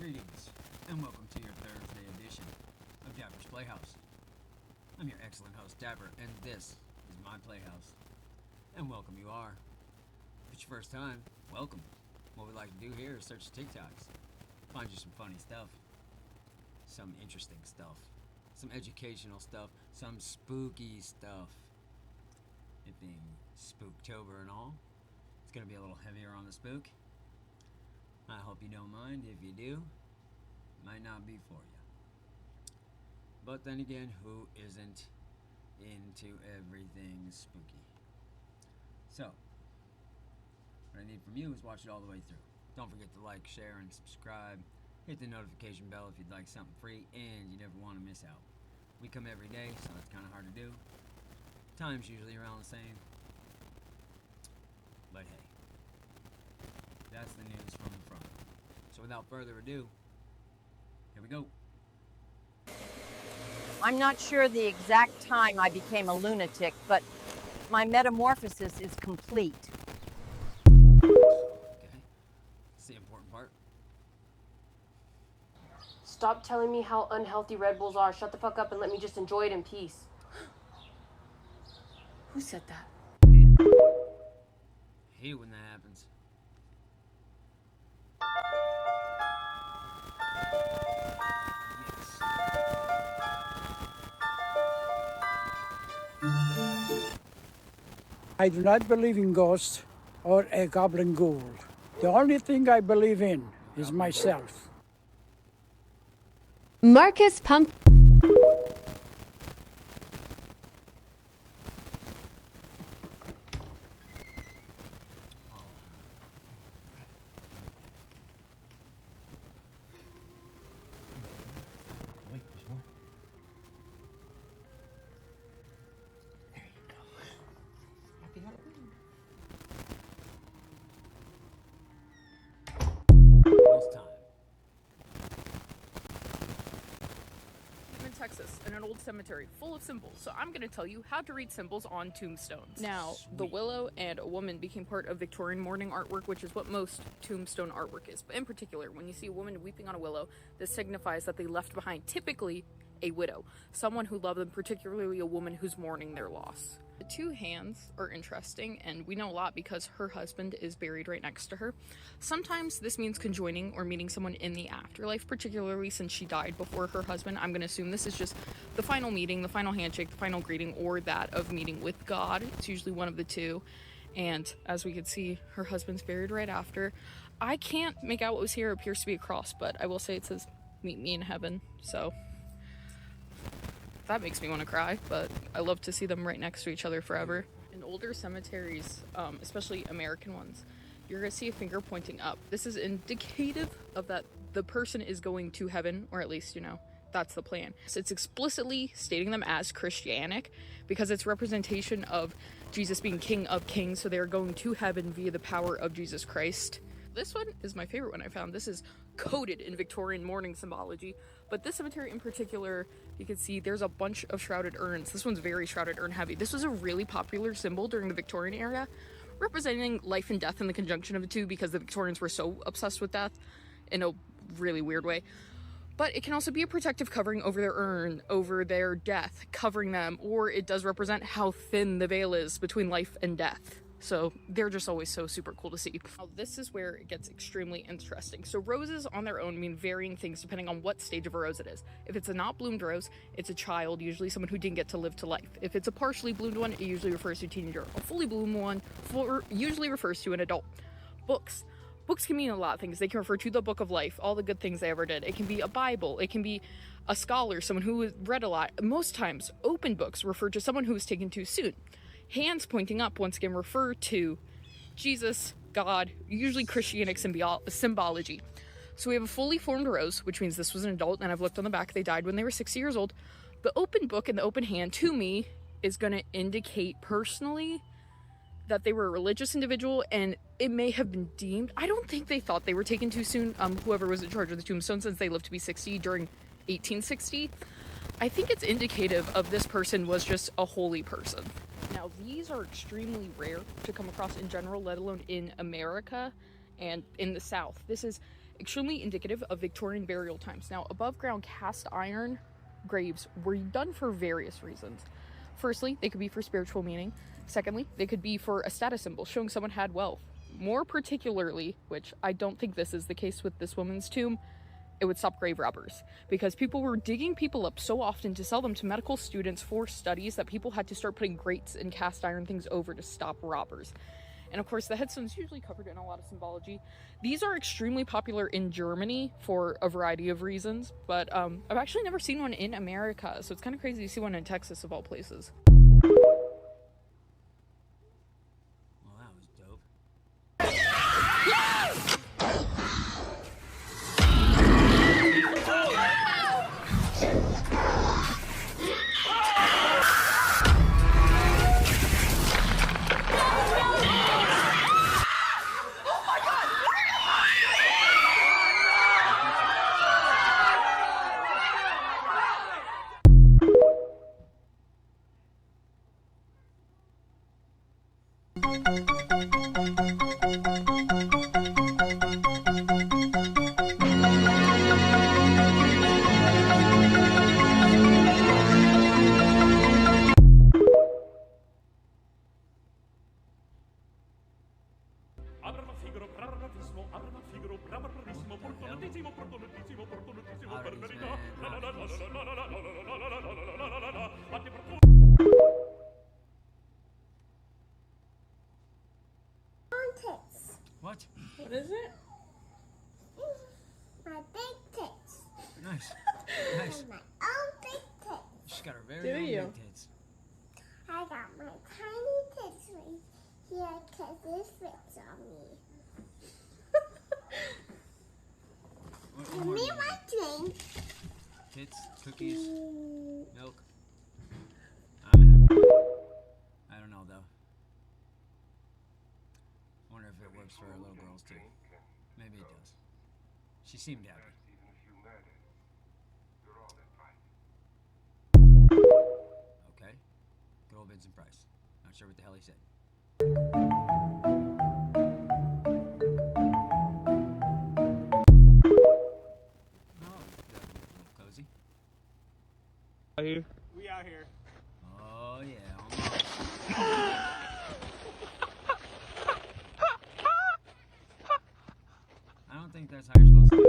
Greetings, and welcome to your Thursday edition of Dapper's Playhouse. I'm your excellent host, Dapper, and this is my playhouse. And welcome you are. If it's your first time, welcome. What we like to do here is search the TikToks, find you some funny stuff, some interesting stuff, some educational stuff, some spooky stuff. It being Spooktober and all, it's going to be a little heavier on the spook. I hope you don't mind. If you do, it might not be for you. But then again, who isn't into everything spooky? So, what I need from you is watch it all the way through. Don't forget to like, share, and subscribe. Hit the notification bell if you'd like something free, and you never want to miss out. We come every day, so it's kind of hard to do. Time's usually around the same. But hey, that's the news from the front. So without further ado, here we go. I'm not sure the exact time I became a lunatic, but my metamorphosis is complete. Okay, that's the important part. Stop telling me how unhealthy Red Bulls are. Shut the fuck up and let me just enjoy it in peace. Who said that? I hate when that happens. I do not believe in ghosts or a goblin ghoul. The only thing I believe in is myself. Marcus Pump. Wait, there's more. There you go. Happy Halloween. Almost time. I'm in Texas, in an old cemetery full of symbols, so I'm going to tell you how to read symbols on tombstones. Now, the willow and a woman became part of Victorian mourning artwork, which is what most tombstone artwork is. But in particular, when you see a woman weeping on a willow, this signifies that they left behind, typically, a widow, someone who loved them, particularly a woman who's mourning their loss. The two hands are interesting, and we know a lot because her husband is buried right next to her. Sometimes this means conjoining or meeting someone in the afterlife, particularly since she died before her husband. I'm going to assume this is just the final meeting, the final handshake, the final greeting, or that of meeting with God. It's usually one of the two. And as we can see, her husband's buried right after. I can't make out what was here. It appears to be a cross, but I will say it says, "Meet me in heaven," so that makes me want to cry, but I love to see them right next to each other forever. In older cemeteries, especially American ones, you're going to see a finger pointing up. This is indicative of that the person is going to heaven, or at least, that's the plan. So it's explicitly stating them as Christianic because it's representation of Jesus being King of Kings, so they're going to heaven via the power of Jesus Christ. This one is my favorite one I found. This is coded in Victorian mourning symbology, but this cemetery in particular, you can see there's a bunch of shrouded urns. This one's very shrouded urn heavy. This was a really popular symbol during the Victorian era, representing life and death in the conjunction of the two because the Victorians were so obsessed with death in a really weird way. But it can also be a protective covering over their urn, over their death, covering them, or it does represent how thin the veil is between life and death. So they're just always so super cool to see. Now, this is where it gets extremely interesting. So roses on their own mean varying things depending on what stage of a rose it is. If it's a not bloomed rose, it's a child, usually someone who didn't get to live to life. If it's a partially bloomed one, it usually refers to a teenager. A fully bloomed one usually refers to an adult. Books can mean a lot of things. They can refer to the book of life, all the good things they ever did. It can be a Bible. It can be a scholar, someone who read a lot. Most times, open books refer to someone who was taken too soon. Hands pointing up, once again, refer to Jesus, God, usually Christianic symbology. So we have a fully formed rose, which means this was an adult, and I've looked on the back, they died when they were 60 years old. The open book and the open hand, to me, is going to indicate personally that they were a religious individual, and it may have been deemed, I don't think they thought they were taken too soon, whoever was in charge of the tombstone, since they lived to be 60 during 1860. I think it's indicative of this person was just a holy person. Now, these are extremely rare to come across in general, let alone in America and in the South. This is extremely indicative of Victorian burial times. Now, above ground cast iron graves were done for various reasons. Firstly, they could be for spiritual meaning. Secondly, they could be for a status symbol, showing someone had wealth. More particularly, which I don't think this is the case with this woman's tomb, it would stop grave robbers, because people were digging people up so often to sell them to medical students for studies that people had to start putting grates and cast iron things over to stop robbers. And of course, the headstone's usually covered in a lot of symbology. These are extremely popular in Germany for a variety of reasons, but I've actually never seen one in America, so it's kind of crazy to see one in Texas of all places. Well, that was dope. What? What is it? My big tits. Nice. Nice. My own big tits. She's got her very Do own you? big tits. I got my tiny tits right here because this fits on me. What Give more me do you my drink. Tits, cookies, milk. I'm happy. I don't know though. Wonder if it works for little girls too. Maybe it does. She seemed happy. Okay. Good old Vincent Price. Not sure what the hell he said. Oh, cozy. We out here. Oh yeah, almost. I don't think that's how you're supposed to do it.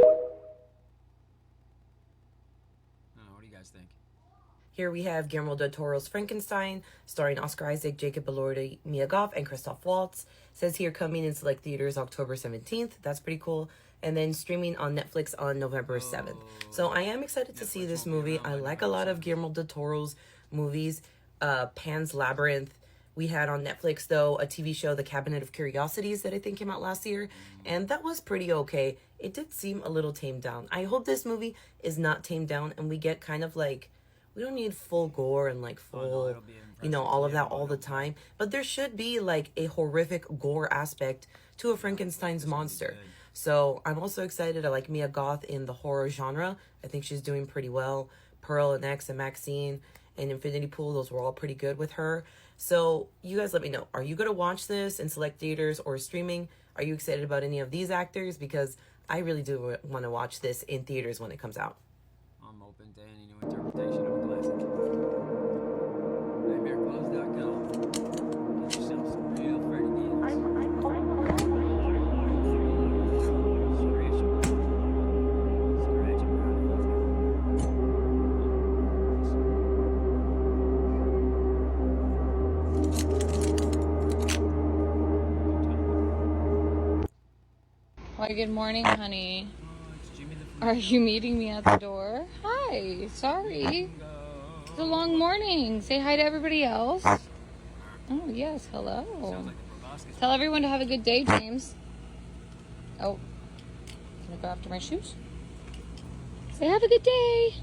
I don't know, what do you guys think? Here we have Guillermo del Toro's Frankenstein, starring Oscar Isaac, Jacob Elordi, Mia Goth, and Christoph Waltz. Says here coming in select theaters October 17th. That's pretty cool. And then streaming on Netflix on November 7th. So I am excited to see this movie. I like a lot of Guillermo del Toro's movies. Pan's Labyrinth. We had on Netflix, though, a TV show, The Cabinet of Curiosities, that I think came out last year. And that was pretty okay. It did seem a little tamed down. I hope this movie is not tamed down and we get kind of like... We don't need full gore and like full, all of that all the time. But there should be like a horrific gore aspect to a Frankenstein's monster. So I'm also excited. I like Mia Goth in the horror genre. I think she's doing pretty well. Pearl and X and Maxine and Infinity Pool, those were all pretty good with her. So you guys let me know. Are you going to watch this in select theaters or streaming? Are you excited about any of these actors? Because I really do want to watch this in theaters when it comes out. I'm open to any new interpretation of a classic. NightmareClothes.com. Get yourself some real Freddy deals. Why, good morning, honey. Oh, it's Jimmy the Are you meeting me at the door? Hi, sorry. It's a long morning. Say hi to everybody else. Oh, yes, hello. Tell everyone to have a good day, James. Oh, can I go after my shoes? Say have a good day.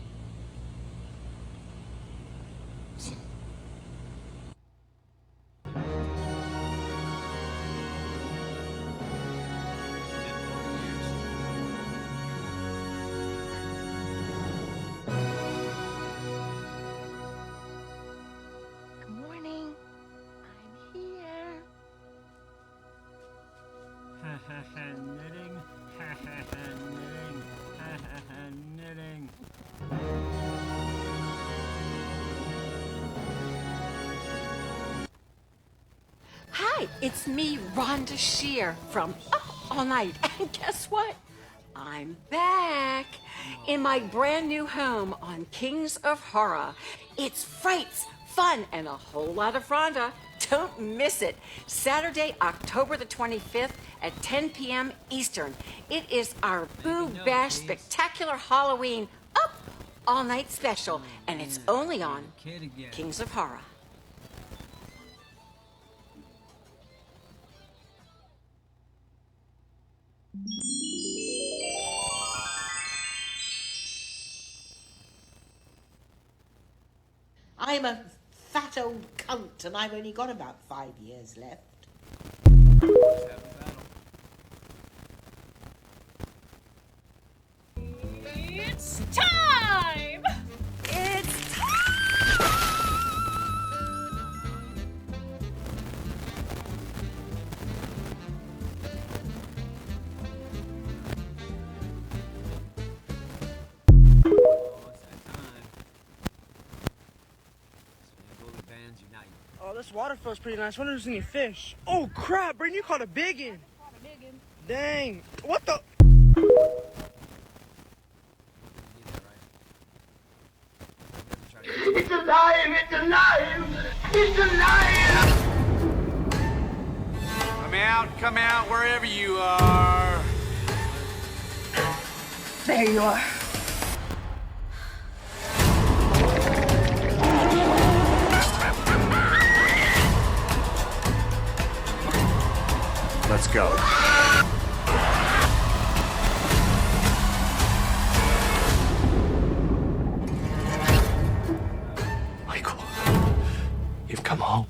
Good morning. I'm here. Ha ha ha, knitting. Ha ha ha, knitting. It's me, Rhonda Shear from Up All Night. And guess what? I'm back in my brand new home on Kings of Horror. It's frights, fun, and a whole lot of Rhonda. Don't miss it. Saturday, October the 25th at 10 p.m. Eastern. It is our Boo Bash Spectacular Halloween Up All Night special, and it's only on Kings of Horror. I'm a fat old cunt and I've only got about 5 years left. It's time! It's Oh, this water feels pretty nice. I wonder if there's any fish. Oh, crap, Brayden, you caught a biggin. Dang. What the? It's alive! It's alive! It's alive! Come out, wherever you are. There you are. Let's go. Michael, you've come home.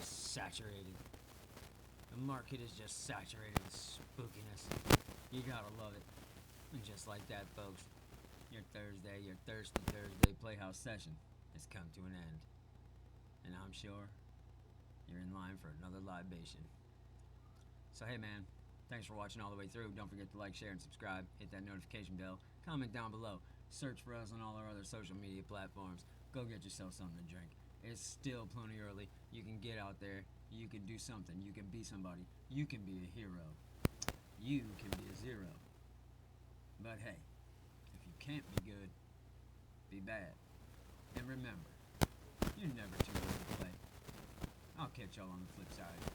Saturated. The market is just saturated with spookiness. You gotta love it. And just like that, folks, your thirsty Thursday Playhouse session has come to an end. And I'm sure you're in line for another libation. So hey man, thanks for watching all the way through. Don't forget to like, share, and subscribe. Hit that notification bell. Comment down below. Search for us on all our other social media platforms. Go get yourself something to drink. It's still plenty early. You can get out there. You can do something. You can be somebody. You can be a hero. You can be a zero. But hey, if you can't be good, be bad. And remember, you're never too old to play. I'll catch y'all on the flip side.